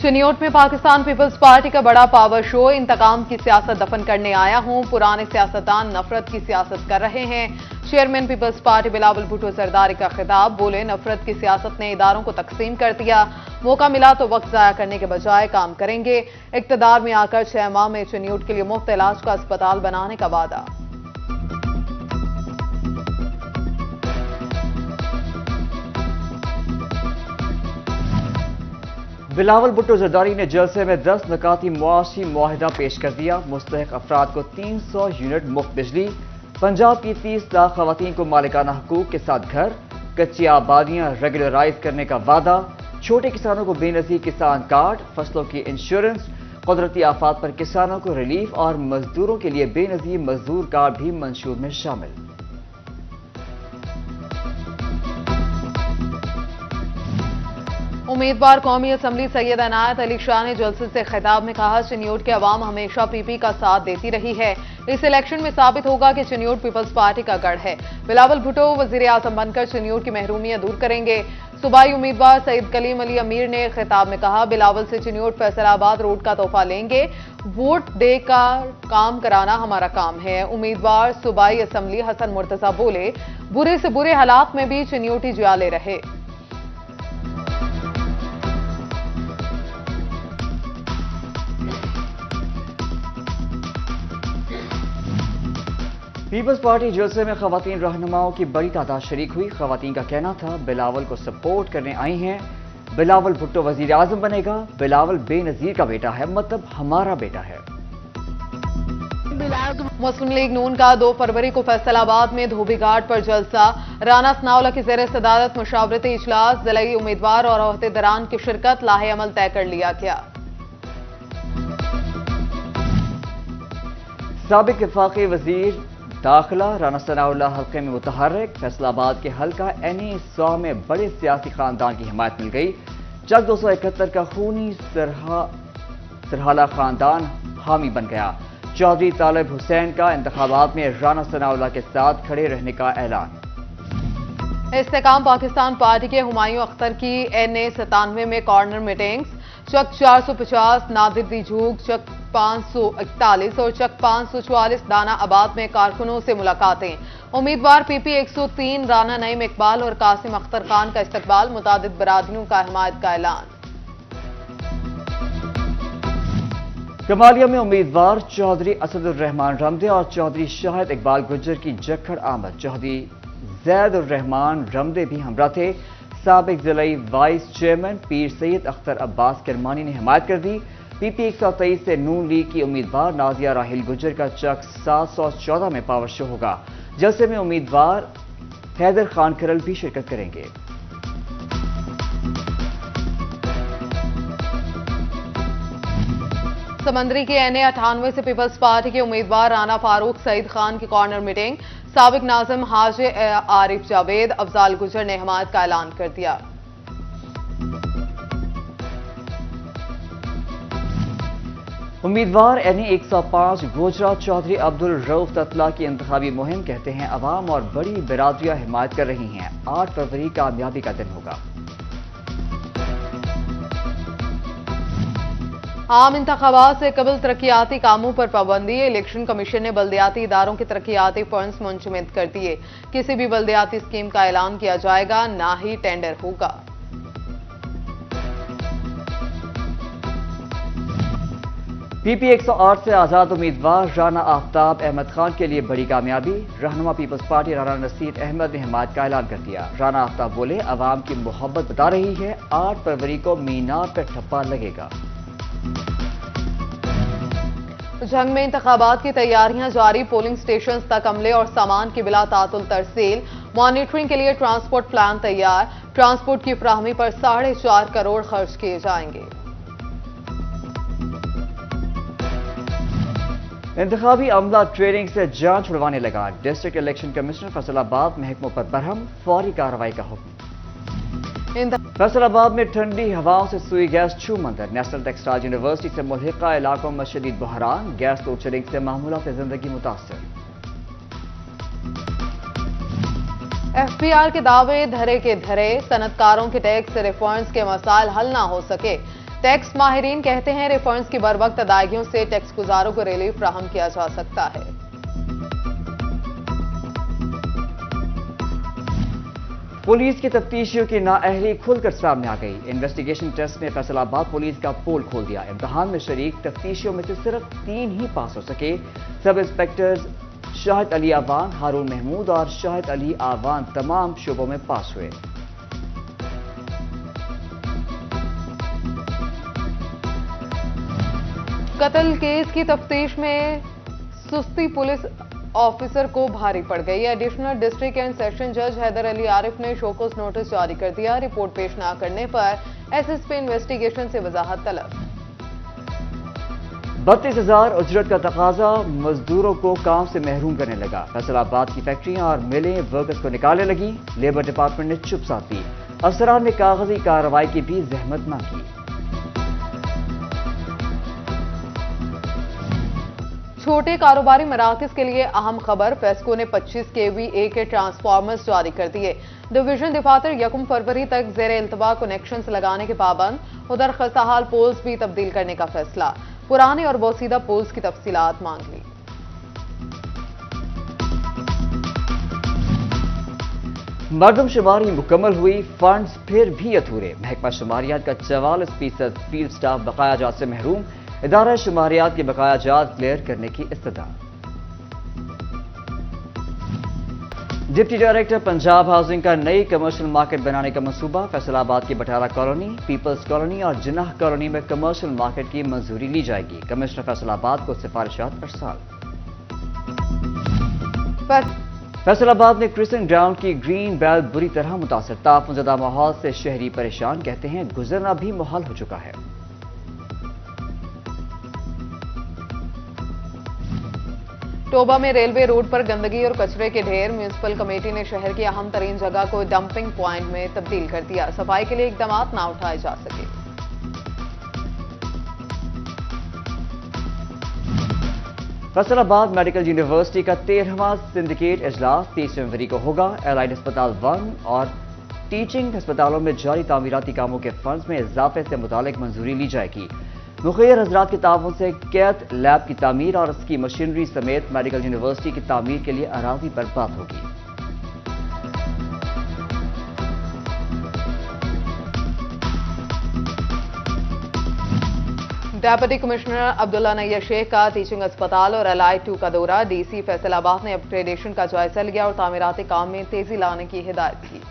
चिन्योट में Pakistan peoples party का बड़ा पावर शो। इंतकाम की सियासत दफन करने आया हूं। पुराने सियासतदान नफरत की सियासत कर रहे हैं। Chairman Peoples Party Bilawal Bhutto Zardari का खिताब। बोले, नफरत की सियासत ने इदारों को तकसीम कर दिया। मौका मिला तो वक्त जाया करने के बजाय काम करेंगे। इक्तदार में आकर 6 माह में चिन्योट के लिए मुफ्त इलाज का अस्पताल बनाने का वादा। बिलावल भुट्टो जरदारी ने जलसे में 10 नकाती मुआशी मुआहिदा पेश कर दिया। मुस्तहिक अफराद को 300 यूनिट मुफ्त बिजली, पंजाब की 30 लाख खवातीन को मालिकाना हकूक के साथ घर, कच्ची आबादियां रेगुलराइज करने का वादा, छोटे किसानों को बेनजीर किसान कार्ड, फसलों की इंश्योरेंस, कुदरती आफात पर किसानों को रिलीफ और मजदूरों के लिए बेनजीर मजदूर कार्ड भी मंशूर में शामिल। उम्मीदवार कौमी असम्बली सैयद अनायत अली शाह ने जलसे से खिताब में कहा, चिन्योट के अवाम हमेशा पीपी का साथ देती रही है। इस इलेक्शन में साबित होगा कि चिन्योट पीपल्स पार्टी का गढ़ है। बिलावल भुट्टो वजीर आजम बनकर चिन्योट की महरूमियां दूर करेंगे। सूबाई उम्मीदवार सईद कलीम अली अमीर ने खिताब में कहा, बिलावल से चिन्योट फैसलाबाद रोड का तोहफा लेंगे। वोट देकर काम कराना हमारा काम है। उम्मीदवार सूबाई असम्बली हसन मुर्तजा बोले, बुरे से बुरे हालात में भी चिन्योटी जियाले रहे। पीपल्स पार्टी जलसे में खवातीन रहनुमाओं की बड़ी तादाद शरीक हुई। खवातीन का कहना था, बिलावल को सपोर्ट करने आई हैं। बिलावल भुट्टो वजीर आजम बनेगा। बिलावल बेनजीर का बेटा है, मतलब हमारा बेटा है। मुस्लिम लीग नून का 2 फरवरी को फैसलाबाद में धोबी घाट पर जलसा। राना सनाउल्लाह की ज़ेर सदारत मुशावरती इजलास, ज़िलाई उम्मीदवार और अहदेदारान की शिरकत, लाहे अमल तय कर लिया गया। साबिक वफाकी वजीर दाखिला राना सनाउल्लाह हल्के में मुतहर्रिक। फैसलाबाद के हल्का NE-100 में बड़े सियासी खानदान की हिमायत मिल गई। चक 271 का खूनी सरहाला खानदान हामी बन गया। चौधरी तालिब हुसैन का इंतखाबात में राना सनाउल्लाह के साथ खड़े रहने का ऐलान। इस्तेकाम पाकिस्तान पार्टी के हुमायूं अख्तर की NA-97 में कॉर्नर मीटिंग्स। चक 450 नादिर दी झूक, चक 541 और चक 544 दाना आबाद में कारकुनों से मुलाकातें। उम्मीदवार PP 103 राना नईम इकबाल और कासिम अख्तर खान का इस्तकबाल। मुतादिद बरादरियों का हिमायत का ऐलान। कमालिया में उम्मीदवार चौधरी असदुर रहमान रमदे और चौधरी शाहिद इकबाल गुज्जर की जक्खड़ आमद। चौधरी जैदुर रहमान रमदे भी हमरा थे। साबिक जिलाई वाइस चेयरमैन पीर सैयद अख्तर अब्बास किरमानी ने हिमायत कर दी। PP 123 से नून लीग की उम्मीदवार नाजिया राहिल गुज्जर का चक 714 में पावर शो होगा। जलसे में उम्मीदवार हैदर खान खरल भी शिरकत करेंगे। समंदरी के NA-98 से पीपल्स पार्टी के उम्मीदवार राना फारूक सईद खान की कॉर्नर मीटिंग। साबिक नाज़िम हाजी आरिफ जावेद अफजाल गुजर ने हिमायत का ऐलान कर दिया। उम्मीदवार NA-105 गोजरा चौधरी अब्दुल रऊफ ततला की इंतखाबी मुहिम। कहते हैं, अवाम और बड़ी बिरादरियां हिमायत कर रही हैं। 8 फरवरी कामयाबी का दिन होगा। आम इंतखाबात से कबल तरक्याती कामों पर पाबंदी। इलेक्शन कमीशन ने बल्दियाती इदारों के तरक्याती फंड्स मुंजमद कर दिए। किसी भी बल्दियाती स्कीम का ऐलान किया जाएगा, ना ही टेंडर होगा। PP 108 से आजाद उम्मीदवार राना आफ्ताब अहमद खान के लिए बड़ी कामयाबी। रहनुमा पीपल्स पार्टी राना नसीर अहमद ने हिमायत का ऐलान कर दिया। राना आफ्ताब बोले, अवाम की मोहब्बत बता रही है। 8 फरवरी को मीनार पर ठप्पा लगेगा। जंग में इंतखाबात की तैयारियां जारी। पोलिंग स्टेशन तक अमले और सामान की बिला तातुल तरसील। मॉनिटरिंग के लिए ट्रांसपोर्ट प्लान तैयार। ट्रांसपोर्ट की फराहमी पर 4.5 करोड़ खर्च किए जाएंगे। इंतखाबी अमला ट्रेनिंग से जान छुड़वाने लगा। डिस्ट्रिक्ट इलेक्शन कमिश्नर फैसलाबाद महकमों पर बरहम, फौरी कार्रवाई का हुक्म। फैसलाबाद में ठंडी हवाओं से सुई गैस छू मंजर। नेशनल टेक्सटाइल यूनिवर्सिटी से मुल्हिका इलाकों में शदीद बहरान। गैस लोड शेडिंग से मामूलात जिंदगी मुतासर। FBR के दावे धरे के धरे। सनतकारों के टैक्स रिफंड्स के मसाइल हल ना हो सके। टैक्स माहिरीन कहते हैं रिफंड्स की बरवक्त अदायगियों से टैक्स गुजारों को रिलीफ फराहम किया जा सकता है। पुलिस की तफ्तीशियों की नाअहली खुलकर सामने आ गई। इन्वेस्टिगेशन टेस्ट ने फैसलाबाद पुलिस का पोल खोल दिया। इम्तिहान में शरीक तफ्तीशियों में से सिर्फ 3 ही पास हो सके। सब इंस्पेक्टर्स शाहिद अली आवान, हारून महमूद और शाहिद अली आवान तमाम शोबों में पास हुए। कत्ल केस की तफ्तीश में सुस्ती पुलिस ऑफिसर को भारी पड़ गई। एडिशनल डिस्ट्रिक्ट एंड सेशन जज हैदर अली आरिफ ने शोकॉज नोटिस जारी कर दिया। रिपोर्ट पेश न करने पर एसएसपी इन्वेस्टिगेशन से वजाहत तलब। 32,000 उजरत का तकाजा मजदूरों को काम से महरूम करने लगा। फैसलाबाद की फैक्ट्रियां और मिलें वर्कर्स को निकालने लगी। लेबर डिपार्टमेंट ने चुप साथ दी। अफसरान ने कागजी कार्रवाई की भी जहमत न की। छोटे कारोबारी मराकज के लिए अहम खबर। पेस्को ने 25 kVA के ट्रांसफार्मर्स जारी कर दिए। डिवीजन दफातर 1 फरवरी तक ज़ेर इल्तवा कनेक्शंस लगाने के पाबंद। उधर खस्ताहाल पोल्स भी तब्दील करने का फैसला। पुराने और बोसीदा पोल्स की तफसीलात मांग ली। मरदमशुमारी मुकम्मल हुई, फंड्स फिर भी अधूरे। महकमा शुमारियात का 44% फील्ड स्टाफ बकाया जात से महरूम। इदारा शुमारियात के बकाया जात क्लियर करने की इस्तदा। डिप्टी डायरेक्टर पंजाब हाउसिंग का नई कमर्शियल मार्केट बनाने का मंसूबा। फैसलाबाद की बटाला कॉलोनी, पीपल्स कॉलोनी और जिन्नाह कॉलोनी में कमर्शियल मार्केट की मंजूरी ली जाएगी। कमिश्नर फैसलाबाद को सिफारिशात अरसाल। फैसलाबाद में क्रिसेंट ग्राउंड की ग्रीन बेल्ट बुरी तरह मुतासर। तापमानज़दा माहौल से शहरी परेशान, कहते हैं गुजरना भी मुहाल हो चुका है। टोबा में रेलवे रोड पर गंदगी और कचरे के ढेर। म्यूनिसिपल कमेटी ने शहर की अहम तरीन जगह को डंपिंग प्वाइंट में तब्दील कर दिया। सफाई के लिए इकदाम ना उठाए जा सके। फैसलाबाद मेडिकल यूनिवर्सिटी का 13वां सिंडिकेट इजलास 30 जनवरी को होगा। एलाइड अस्पताल 1 और टीचिंग अस्पतालों में जारी तामीराती कामों के फंड्स में इजाफे से मुतालिक मंजूरी ली जाएगी। मुखियर हजरात के ताउन से कैथ लैब की तामीर और उसकी मशीनरी समेत मेडिकल यूनिवर्सिटी की तामीर के लिए अराजी पर बात होगी। डेप्यूटी कमिश्नर अब्दुल्ला नैयर शेख का टीचिंग अस्पताल और एलाइड 2 का दौरा। डीसी फैसलाबाद ने अपग्रेडेशन का जायजा लिया और तामीराती काम में तेजी लाने की हिदायत की।